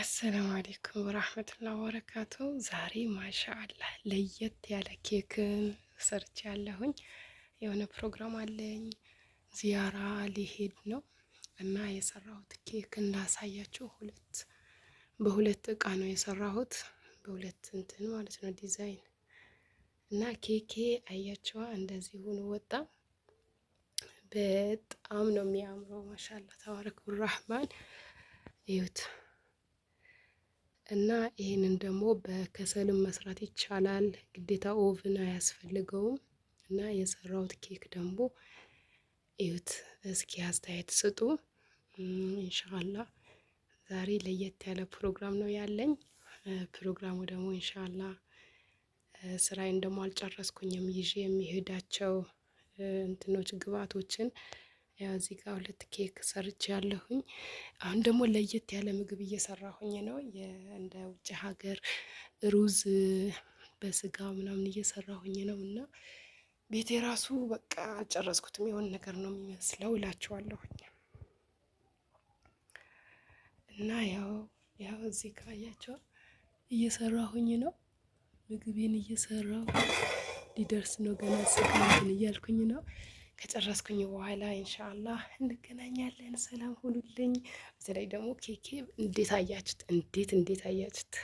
አሰላሙ አሌይኩም ወራህመቱላሂ ወበረካቱ። ዛሬ ማሻአላህ ለየት ያለ ኬክን ሰርች ያለሁኝ የሆነ ፕሮግራም አለኝ። ዚያራ ሊሄድ ነው እና የሰራሁት ኬክ እንዳሳያችሁ በሁለት እቃ ነው የሰራሁት። በሁለት እንትን ማለት ነው ዲዛይን እና ኬኬ አያችዋ እንደዚህ ሆኖ ወጣ። በጣም ነው የሚያምረው። ማሻአላህ ተባረክ ራህማን እዩት። እና ይህንን ደግሞ በከሰልም መስራት ይቻላል። ግዴታ ኦቭን አያስፈልገውም። እና የሰራሁት ኬክ ደግሞ እዩት። እስኪ አስተያየት ስጡ። ኢንሻአላህ ዛሬ ለየት ያለ ፕሮግራም ነው ያለኝ። ፕሮግራሙ ደግሞ ኢንሻአላህ ስራዬን ደግሞ አልጨረስኩኝም። ይዤ የሚሄዳቸው እንትኖች ግብአቶችን ያው እዚህ ጋር 2 ኬክ ሰርች ያለሁኝ። አሁን ደግሞ ለየት ያለ ምግብ እየሰራሁኝ ነው። እንደ ውጭ ሀገር ሩዝ በስጋ ምናምን እየሰራሁኝ ነው። እና ቤቴ ራሱ በቃ አልጨረስኩትም፣ የሆነ ነገር ነው የሚመስለው እላችኋለሁኝ። እና ያው እዚህ ጋር አያቸው እየሰራሁኝ ነው። ምግቤን እየሰራሁ ሊደርስ ነው ገና ስጋን እያልኩኝ ነው። ከጨረስኩኝ በኋላ ኢንሻአላህ እንገናኛለን። ሰላም ሁኑልኝ። በተለይ ደግሞ ኬኬ እንዴት አያችሁት? እንዴት አያችሁት?